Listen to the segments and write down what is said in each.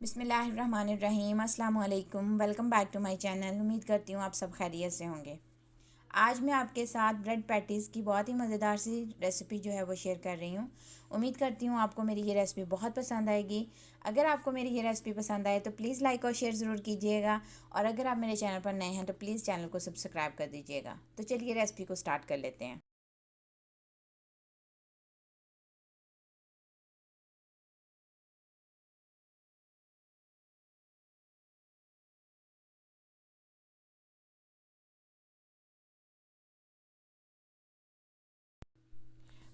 बिस्मिल्लाहिर्रहमानिर्रहीम अस्सलाम वालेकुम। Welcome back to my channel. उम्मीद करती हूँ आप सब खैरियत से होंगे। आज मैं आपके साथ ब्रेड पैटीज़ की बहुत ही मज़ेदार सी रेसिपी जो है वो शेयर कर रही हूँ। उम्मीद करती हूँ आपको मेरी ये रेसिपी बहुत पसंद आएगी। अगर आपको मेरी ये रेसिपी पसंद आए तो प्लीज़ लाइक और शेयर ज़रूर कीजिएगा, और अगर आप मेरे चैनल पर नए हैं तो प्लीज़ चैनल को सब्सक्राइब कर दीजिएगा। तो चलिए रेसिपी को स्टार्ट कर लेते हैं।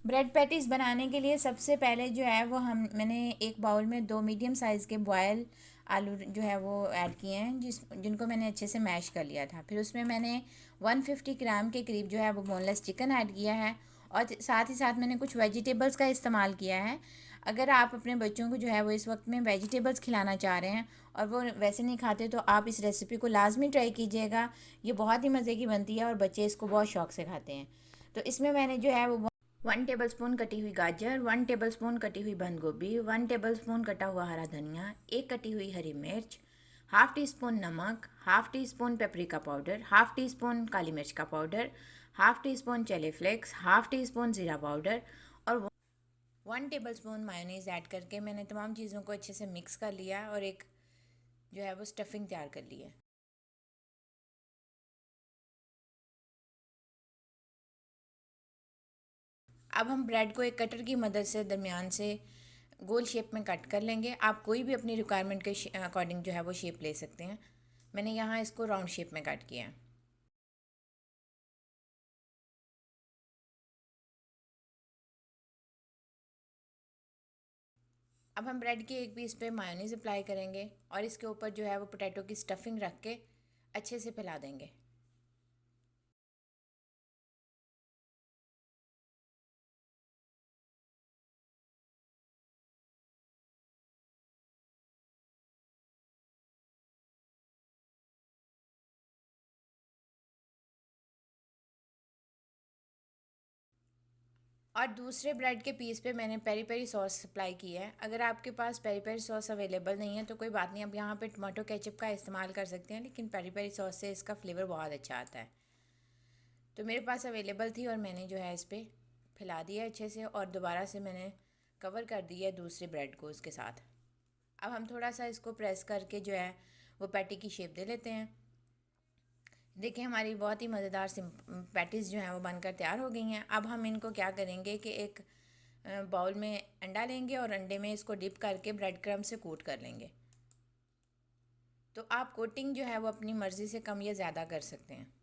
ब्रेड पैटीज़ बनाने के लिए सबसे पहले जो है वो मैंने एक बाउल में 2 मीडियम साइज़ के बॉयल आलू जो है वो ऐड किए हैं, जिनको मैंने अच्छे से मैश कर लिया था। फिर उसमें मैंने 150 ग्राम के करीब जो है वो बोनलेस चिकन ऐड किया है, और साथ ही साथ मैंने कुछ वेजिटेबल्स का इस्तेमाल किया है। अगर आप अपने बच्चों को जो है वो इस वक्त में वेजिटेबल्स खिलाना चाह रहे हैं और वो वैसे नहीं खाते, तो आप इस रेसिपी को लाजमी ट्राई कीजिएगा। ये बहुत ही मज़े की बनती है और बच्चे इसको बहुत शौक से खाते हैं। तो इसमें मैंने जो है वो 1 टेबलस्पून कटी हुई गाजर, 1 टेबलस्पून कटी हुई बंद गोभी, 1 टेबलस्पून कटा हुआ हरा धनिया, एक कटी हुई हरी मिर्च, हाफ टी स्पून नमक, half teaspoon paprika powder, half teaspoon काली मिर्च का powder, half teaspoon chilli flakes, half teaspoon ज़ीरा पाउडर, और 1 टेबलस्पून मायोनीज़ ऐड करके मैंने तमाम चीज़ों को अच्छे से मिक्स कर लिया और एक जो है वो स्टफिंग तैयार कर ली है। अब हम ब्रेड को एक कटर की मदद से दरमियान से गोल शेप में कट कर लेंगे। आप कोई भी अपनी रिक्वायरमेंट के अकॉर्डिंग जो है वो शेप ले सकते हैं। मैंने यहाँ इसको राउंड शेप में कट किया है। अब हम ब्रेड के एक पीस पे मायोनीज अप्लाई करेंगे और इसके ऊपर जो है वो पोटैटो की स्टफिंग रख के अच्छे से फैला देंगे। और दूसरे ब्रेड के पीस पे मैंने पेरी पेरी सॉस अप्लाई की है। अगर आपके पास पेरी पेरी सॉस अवेलेबल नहीं है तो कोई बात नहीं, आप यहाँ पे टमाटो केचप का इस्तेमाल कर सकते हैं, लेकिन पेरी पेरी सॉस से इसका फ्लेवर बहुत अच्छा आता है। तो मेरे पास अवेलेबल थी और मैंने जो है इस पर फैला दिया अच्छे से, और दोबारा से मैंने कवर कर दिया दूसरे ब्रेड को उसके साथ। अब हम थोड़ा सा इसको प्रेस करके जो है वो पैटी की शेप दे लेते हैं। देखिए हमारी बहुत ही मज़ेदार पैटीज़ जो हैं वो बनकर तैयार हो गई हैं। अब हम इनको क्या करेंगे कि एक बाउल में अंडा लेंगे और अंडे में इसको डिप करके ब्रेड क्रम्ब से कोट कर लेंगे। तो आप कोटिंग जो है वो अपनी मर्ज़ी से कम या ज़्यादा कर सकते हैं।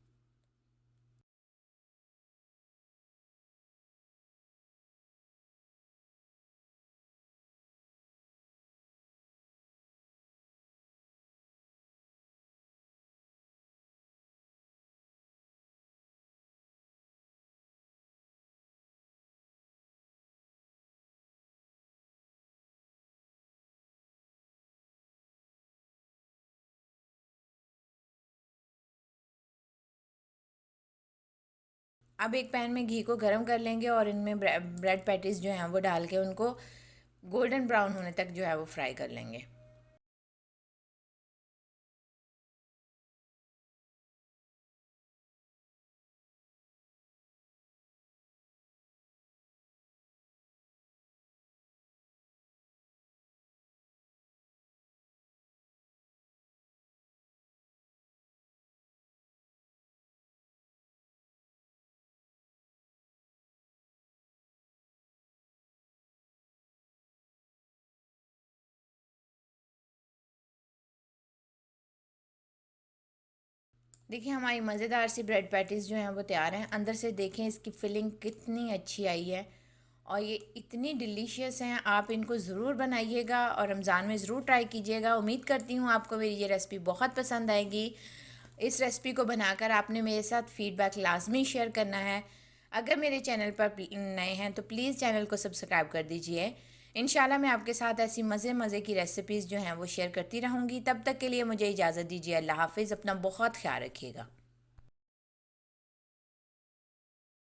अब एक पैन में घी को गर्म कर लेंगे और इनमें ब्रेड पैटीज़ जो हैं वो डाल के उनको गोल्डन ब्राउन होने तक जो है वो फ्राई कर लेंगे। देखिए हमारी मज़ेदार सी ब्रेड पैटीज़ जो हैं वो तैयार हैं। अंदर से देखें इसकी फिलिंग कितनी अच्छी आई है और ये इतनी डिलीशियस हैं। आप इनको ज़रूर बनाइएगा और रमज़ान में ज़रूर ट्राई कीजिएगा। उम्मीद करती हूँ आपको मेरी ये रेसिपी बहुत पसंद आएगी। इस रेसिपी को बनाकर आपने मेरे साथ फ़ीडबैक लाजमी शेयर करना है। अगर मेरे चैनल पर नए हैं तो प्लीज़ चैनल को सब्सक्राइब कर दीजिए। इंशाल्लाह मैं आपके साथ ऐसी मज़े मज़े की रेसिपीज़ जो हैं वो शेयर करती रहूँगी। तब तक के लिए मुझे इजाज़त दीजिए। अल्लाह हाफ़िज़। अपना बहुत ख्याल रखिएगा।